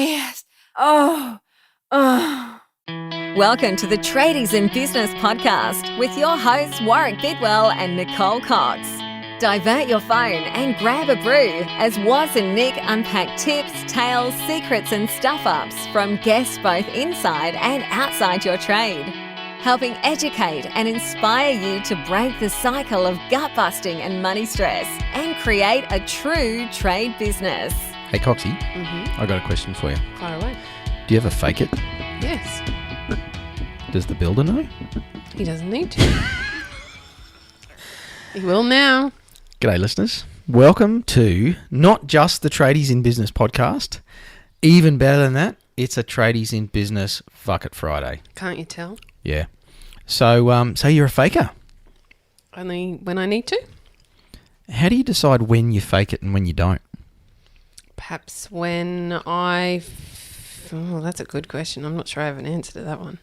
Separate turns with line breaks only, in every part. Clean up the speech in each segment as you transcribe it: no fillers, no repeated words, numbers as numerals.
yes. Oh.
Welcome to the Tradies in Business podcast with your hosts Warwick Bidwell and Nicole Cox. Divert your phone and grab a brew as Waz and Nick unpack tips, tales, secrets and stuff-ups from guests both inside and outside your trade, helping educate and inspire you to break the cycle of gut-busting and money stress and create a true trade business.
Hey Coxie, I got a question for you.
Far away.
Do you ever fake it?
Yes.
Does the builder know?
He doesn't need to. He will now.
G'day listeners. Welcome to not just the Tradies in Business podcast. Even better than that, it's a Tradies in Business Fuck It Friday.
Can't you tell?
Yeah. So you're a faker.
Only when I need to.
How do you decide when you fake it and when you don't?
Perhaps when that's a good question. I'm not sure I have an answer to that one.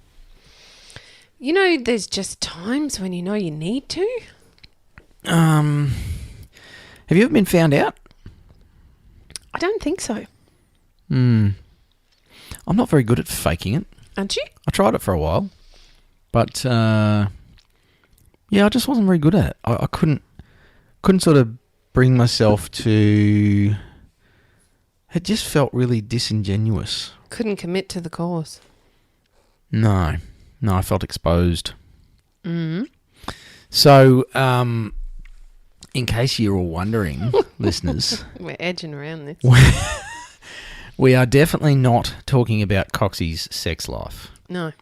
You know, there's just times when you know you need to.
Have you ever been found out?
I don't think so.
I'm not very good at faking it.
Aren't you?
I tried it for a while, but I just wasn't very good at it. I couldn't sort of bring myself to. It just felt really disingenuous.
Couldn't commit to the cause.
No, I felt exposed. So, in case you're all wondering, listeners,
we're edging around this.
We are definitely not talking about Coxie's sex life.
No.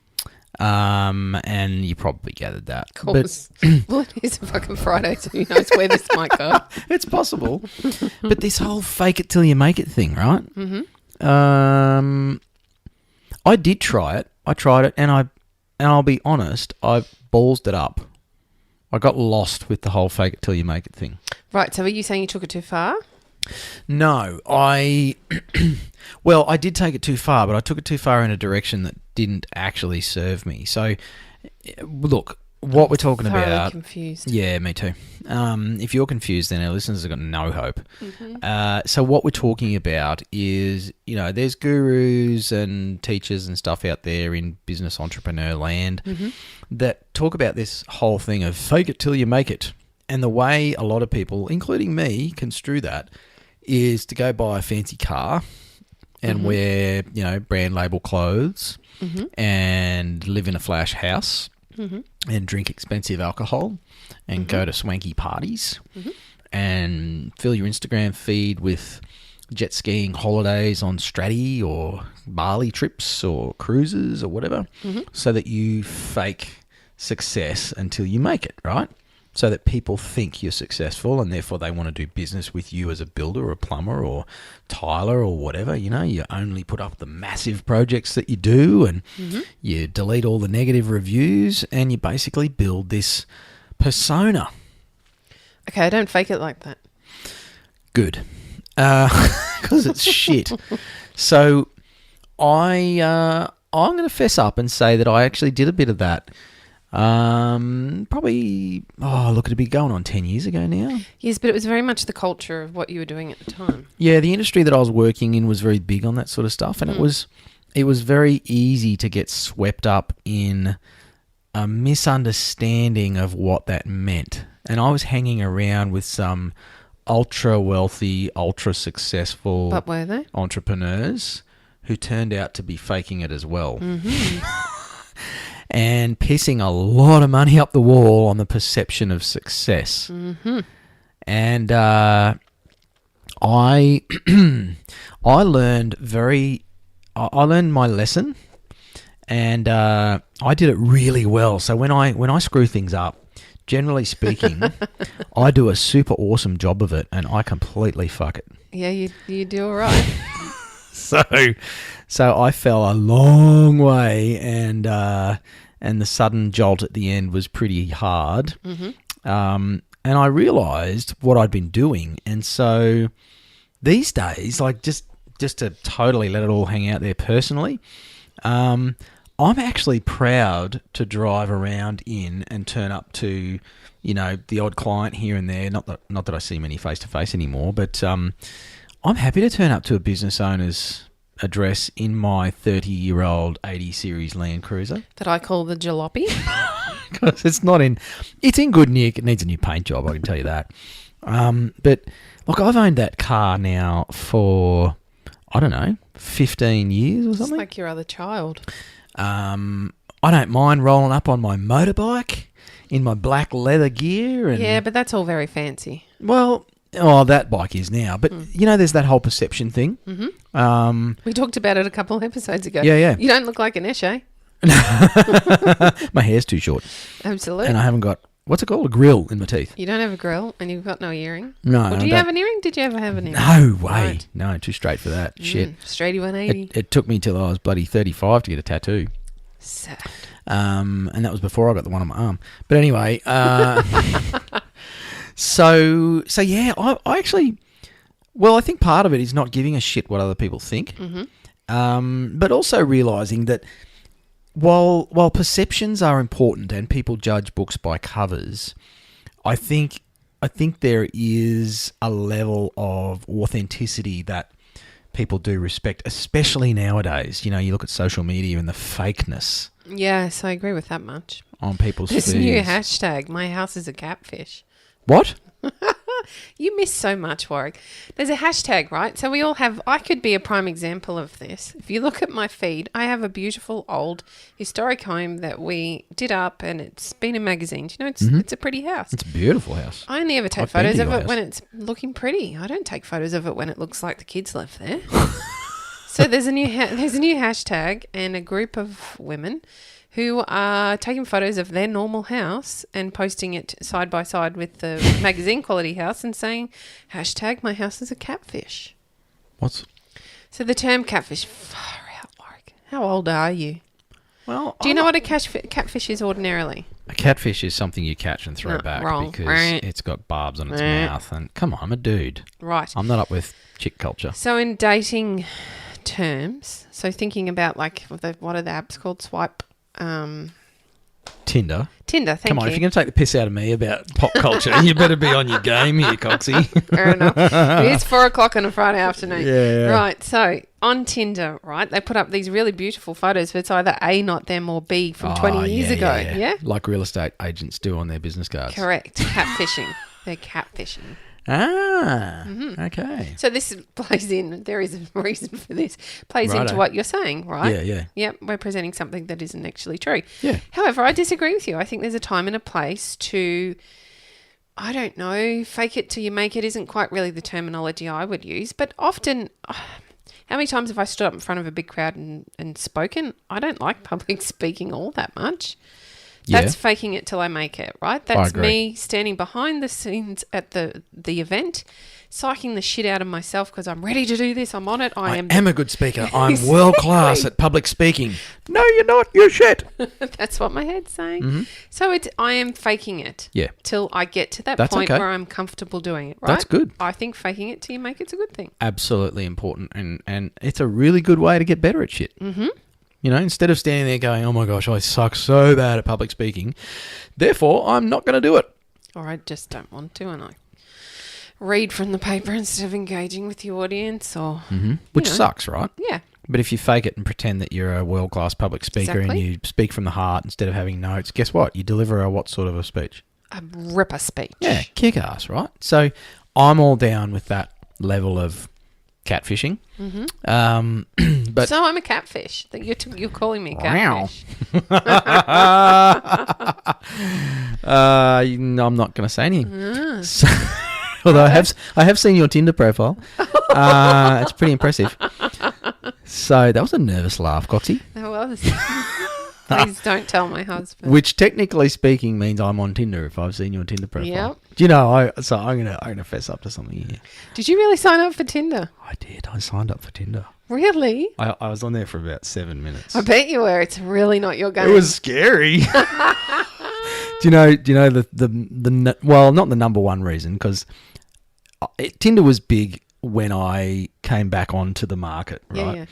And you probably gathered that.
Of course. Well, it is a fucking Friday, so who knows where this might go.
It's possible. But this whole fake it till you make it thing, right?
Mm-hmm.
I did try it. I tried it, and I'll be honest, I ballsed it up. I got lost with the whole fake it till you make it thing.
Right, so are you saying you took it too far?
No, I did take it too far, but I took it too far in a direction that didn't actually serve me. So, look, what we're talking about...
confused.
Yeah, me too. If you're confused, then our listeners have got no hope.
Mm-hmm.
So what we're talking about is, there's gurus and teachers and stuff out there in business entrepreneur land that talk about this whole thing of fake it till you make it. And the way a lot of people, including me, construe that is to go buy a fancy car and wear, brand label clothes and live in a flash house and drink expensive alcohol and go to swanky parties and fill your Instagram feed with jet skiing holidays on Stratty or Bali trips or cruises or whatever so that you fake success until you make it, right? So that people think you're successful and therefore they want to do business with you as a builder or a plumber or tiler or whatever. You only put up the massive projects that you do and you delete all the negative reviews and you basically build this persona.
Okay, I don't fake it like that.
Good. Because it's shit. So I'm going to fess up and say that I actually did a bit of that. Probably, it'd be going on 10 years ago now.
Yes, but it was very much the culture of what you were doing at the time.
Yeah, the industry that I was working in was very big on that sort of stuff, and it was very easy to get swept up in a misunderstanding of what that meant. And I was hanging around with some ultra wealthy, ultra successful
But were they?
entrepreneurs who turned out to be faking it as well. And pissing a lot of money up the wall on the perception of success. And I learned my lesson, and I did it really well. So when I screw things up, generally speaking, I do a super awesome job of it, and I completely fuck it.
Yeah, you do all right.
So I fell a long way, and the sudden jolt at the end was pretty hard. And I realised what I'd been doing, and so these days, like just to totally let it all hang out there personally, I'm actually proud to drive around in and turn up to, the odd client here and there. Not that I see many face to face anymore, but I'm happy to turn up to a business owner's address in my 30-year-old 80 Series Land Cruiser.
That I call the jalopy.
Because it's in good nick. It needs a new paint job, I can tell you that. But look, I've owned that car now for, I don't know, 15 years or
It's
something.
like your other child.
I don't mind rolling up on my motorbike in my black leather gear. And,
Yeah, but that's all very fancy.
well, that bike is now. But, there's that whole perception thing. Mm-hmm.
We talked about it a couple of episodes ago.
Yeah.
You don't look like an Eshe.
My hair's too short.
Absolutely.
And I haven't got, what's it called? A grill in my teeth.
You don't have a grill and you've got no earring.
No.
Or do
I
you
don't-
have an earring? Did you ever have an earring?
No way.
Right.
No, too straight for that. Shit.
Straighty 180.
It took me till I was bloody 35 to get a tattoo.
Sad.
And that was before I got the one on my arm. But anyway, so yeah, I actually, well, I think part of it is not giving a shit what other people think, but also realising that while perceptions are important and people judge books by covers, I think there is a level of authenticity that people do respect, especially nowadays. You look at social media and the fakeness
Yes, I agree with that much.
on people's
There's
feeds.
a new hashtag, my house is a catfish.
What?
You miss so much, Warwick. There's a hashtag, right? So we all have, I could be a prime example of this. If you look at my feed, I have a beautiful old historic home that we did up and it's been in magazines. It's a pretty house.
It's a beautiful house.
I only ever take
I've been
photos
to
of
your
it when
house.
it's looking pretty. I don't take photos of it when it looks like the kids live there. So there's a new hashtag and a group of women who are taking photos of their normal house and posting it side by side with the magazine quality house and saying, hashtag my house is a catfish.
What's...
So the term catfish, far out, Warwick. How old are you?
Well,
Do you know what a catfish is ordinarily?
a catfish is something you catch and throw
No,
back
wrong.
because
Right.
it's got barbs on its
Right.
mouth. And come on, I'm a dude.
Right.
I'm not up with chick culture.
So in dating terms, so thinking about like what are the apps called? Swipe,
Tinder.
Tinder. Thank
Come on,
you.
if you're going to take the piss out of me about pop culture, you better be on your game here, Coxie.
Fair enough. It's 4:00 on a Friday afternoon.
Yeah.
Right. So on Tinder, right, they put up these really beautiful photos, but it's either A, not them, or B, from 20 years ago. Yeah.
Like real estate agents do on their business cards.
Correct. Catfishing. They're catfishing.
Ah,
Mm-hmm.
okay.
So this plays in, there is a reason for this, plays into
Righto.
what you're saying, right?
Yeah, yeah.
Yep, we're presenting something that isn't actually true.
Yeah.
However, I disagree with you. I think there's a time and a place to, I don't know, fake it till you make it isn't quite really the terminology I would use. But often, how many times have I stood up in front of a big crowd and spoken? I don't like public speaking all that much.
Yeah.
That's faking it till I make it, right?
I
That's
agree.
me standing behind the scenes at the event, psyching the shit out of myself because I'm ready to do this. I'm on it. I am
a good speaker. I'm
Exactly.
world class at public speaking. No, you're not. You're shit.
That's what my head's saying. So I am faking it.
Yeah.
Till I get to that
That's
point
okay.
where I'm comfortable doing it, right?
That's good.
I think faking it till you make it's a good thing.
Absolutely important. And it's a really good way to get better at shit. Mm-hmm. Instead of standing there going, oh my gosh, I suck so bad at public speaking, therefore I'm not going to do it.
Or I just don't want to and I read from the paper instead of engaging with the audience or...
Which
know.
sucks, right?
Yeah.
But if you fake it and pretend that you're a world-class public speaker and
Exactly.
you speak from the heart instead of having notes, guess what? You deliver a what sort of a speech?
A ripper speech.
Yeah, kick-ass, right? So I'm all down with that level of catfishing. But
So I'm a catfish. That you're calling me a
Wow.
catfish.
I'm not going to say anything. So, although I have seen your Tinder profile. It's pretty impressive. So that was a nervous laugh, Coxie.
That was. Please don't tell my husband.
Which technically speaking means I'm on Tinder if I've seen your Tinder profile.
Yep.
Do you know? I'm gonna fess up to something here.
Did you really sign up for Tinder?
I did. I signed up for Tinder.
Really?
I was on there for about 7 minutes.
I bet you were. It's really not your game.
It was scary. Do you know the well, not the number one reason, because Tinder was big when I came back onto the market, right?
Yeah.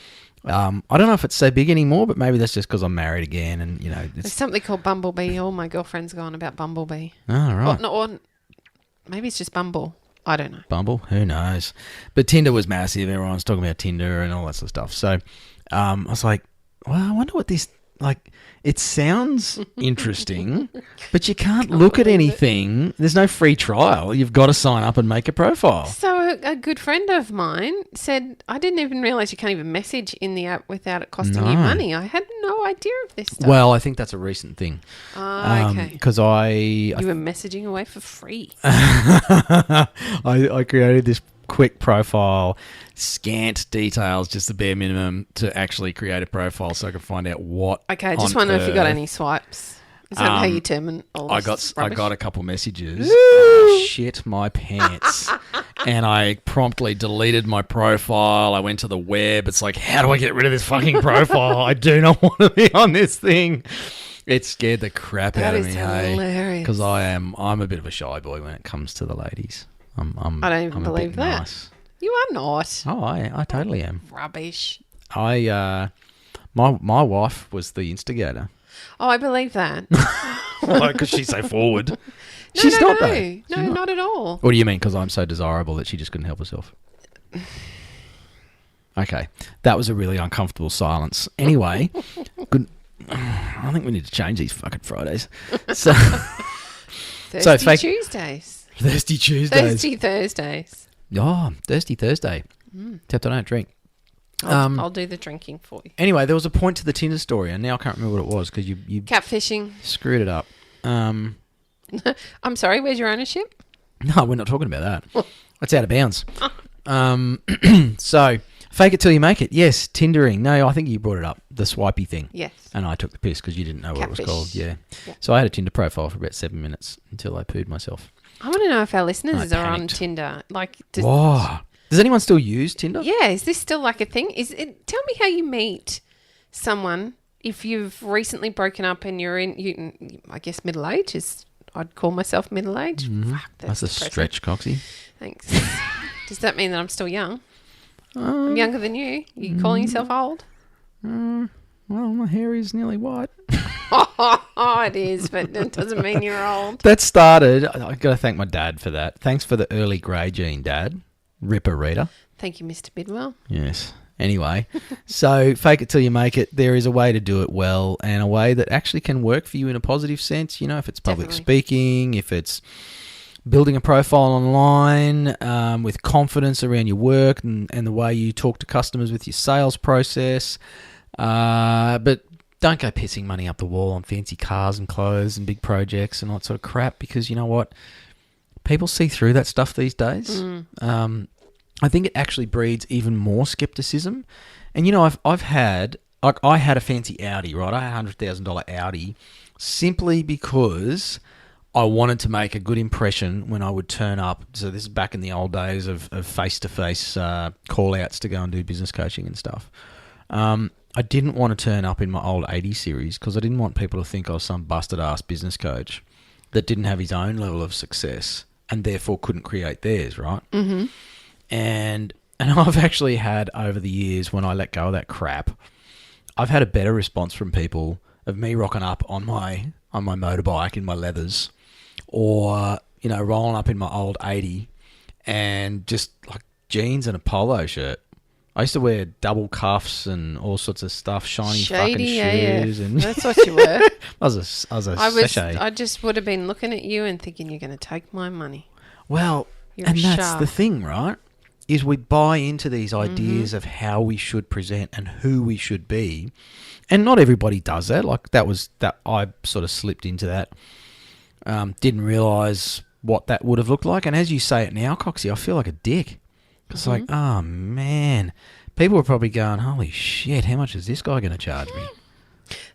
I don't know if it's so big anymore, but maybe that's just because I'm married again, and
There's
it's
something called Bumblebee. All my girlfriend's gone about Bumblebee.
right.
Or maybe it's just Bumble. I don't know.
Bumble? Who knows? But Tinder was massive. Everyone's talking about Tinder and all that sort of stuff. So I was like, well, I wonder what this, like, it sounds interesting, but you can't look at anything. There's no free trial. You've got to sign up and make a profile.
So a good friend of mine said, I didn't even realise you can't even message in the app without it costing you money. I had no idea of this stuff.
Well, I think that's a recent thing.
Okay.
Because
You were messaging away for free.
I created this quick profile, scant details, just the bare minimum to actually create a profile so I could find out what.
Okay, I just wonder if you got any swipes. Is that how you determine all this
I
rubbish?
got a couple messages. I shit my pants. And I promptly deleted my profile. I went to the web. It's like, how do I get rid of this fucking profile? I do not want to be on this thing. It scared the crap out of me.
That is hilarious.
Because I'm a bit of a shy boy when it comes to the ladies.
I don't even believe that.
Nice.
You are not.
Oh, I totally am.
Rubbish.
My wife was the instigator.
Oh, I believe that.
Because she's so forward.
No,
She's
no,
not,
no.
though.
No,
She's not.
not at all.
What do you mean? Because I'm so desirable that she just couldn't help herself? Okay. That was a really uncomfortable silence. Anyway, good. I think we need to change these fucking Fridays. So,
Thirsty Tuesdays.
Thirsty Tuesdays.
Thirsty Thursdays.
Oh, Thirsty Thursday. Except I don't drink.
I'll do the drinking for you.
Anyway, there was a point to the Tinder story, and now I can't remember what it was because you
Catfishing.
screwed it up.
I'm sorry, where's your ownership?
No, we're not talking about that. That's out of bounds. So, fake it till you make it. Yes, Tindering. No, I think you brought it up, the swipey thing.
Yes.
And I took the piss because you didn't know what it was
Catfish.
called. Yeah.
Yeah.
So I had a Tinder profile for about 7 minutes until I pooed myself.
I want to know if our listeners
I
are on
panicked.
Tinder. Like,
Whoa. Does anyone still use Tinder?
yeah, is this still like a thing? Tell me how you meet someone if you've recently broken up and you're in, I guess, middle age is. I'd call myself middle age. Fuck,
That's a
depressing.
stretch, Coxie.
Thanks. Does that mean that I'm still young? I'm younger than you. You calling yourself old?
Well, my hair is nearly white.
Oh, it is, but it doesn't mean you're old.
That started, I've got to thank my dad for that. Thanks for the early grey gene, Dad. Ripper reader.
Thank you, Mr. Bidwell.
Yes. Anyway, so fake it till you make it. There is a way to do it well and a way that actually can work for you in a positive sense. You know, if it's public
Definitely.
speaking, if it's building a profile online with confidence around your work and the way you talk to customers with your sales process. But don't go pissing money up the wall on fancy cars and clothes and big projects and all that sort of crap because you know what? People see through that stuff these days. I think it actually breeds even more skepticism. And, you know, I had a fancy Audi, right? I had a $100,000 Audi simply because I wanted to make a good impression when I would turn up. So this is back in the old days of face-to-face call-outs to go and do business coaching and stuff. I didn't want to turn up in my old 80 series because I didn't want people to think I was some busted-ass business coach that didn't have his own level of success and therefore couldn't create theirs, right? Mm-hmm. And I've actually had over the years when I let go of that crap, I've had a better response from people of me rocking up on my motorbike in my leathers or, you know, rolling up in my old 80 and just like jeans and a polo shirt. I used to wear double cuffs and all sorts of stuff, shiny fucking shoes. And
That's what you were.
I was a sachet.
I just would have been looking at you and thinking you're going to take my money.
Well,
You're
and
a
that's
shark.
the thing, right? Is we buy into these ideas of how we should present and who we should be. And not everybody does that. Like that I sort of slipped into that. Didn't realise what that would have looked like. And as you say it now, Coxie, I feel like a dick. It's like, oh man. People were probably going, holy shit, how much is this guy going to charge me?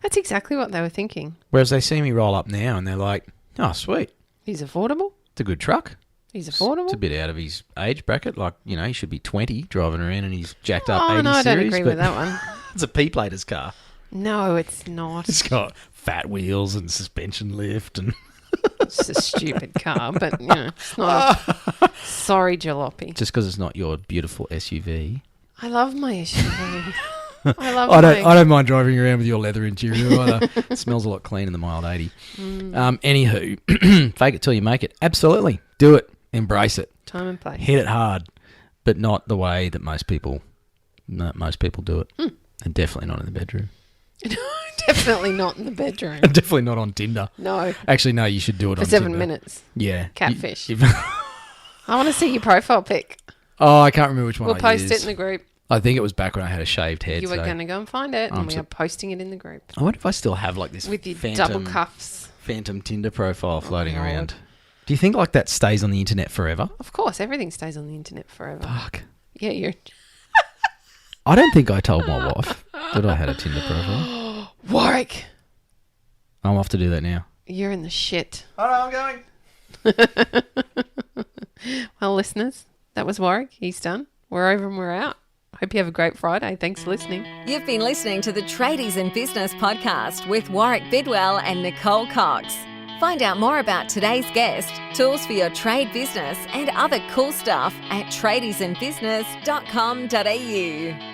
That's exactly what they were thinking.
Whereas they see me roll up now and they're like, oh, sweet.
He's affordable.
It's a good truck.
He's affordable.
It's a bit out of his age bracket. Like, you know, he should be 20 driving around and he's jacked up
Oh,
80
no, I don't
series.
agree
but
with that one.
It's a P-plater's car.
No, it's not.
It's got fat wheels and suspension lift and...
It's a stupid car, but, you know, it's not a... Sorry, jalopy.
Just because it's not your beautiful SUV.
I love my SUV.
I don't mind driving around with your leather interior either. It smells a lot cleaner than my old 80. Anywho, fake it till you make it. Absolutely. Do it. Embrace it.
Time and place.
Hit it hard, but not the way that most people do it. And definitely not in the bedroom.
Definitely not in the bedroom.
Definitely not on Tinder.
No.
Actually, no, you should do it
For
on
7
Tinder.
minutes.
Yeah.
Catfish. I want to see your profile pic.
Oh, I can't remember which one
We'll
I
post
used.
it in the group.
I think it was back when I had a shaved head.
You were
so
going to go and find it, and
I'm
we
so-
are posting it in the group.
I wonder if I still have like this
With your
phantom,
double cuffs.
phantom Tinder profile floating
Lord.
around. Do you think like that stays on the internet forever?
Of course, everything stays on the internet forever.
Fuck.
Yeah, you're...
I don't think I told my wife that I had a Tinder profile.
Warwick,
I'm off to do that now.
you're in the shit.
Oh no, I'm going.
Well, listeners, that was Warwick. He's done. We're over and we're out. Hope you have a great Friday. Thanks for listening.
You've been listening to the Tradies in Business podcast with Warwick Bidwell and Nicole Cox. Find out more about today's guest, tools for your trade business, and other cool stuff at tradiesinbusiness.com.au.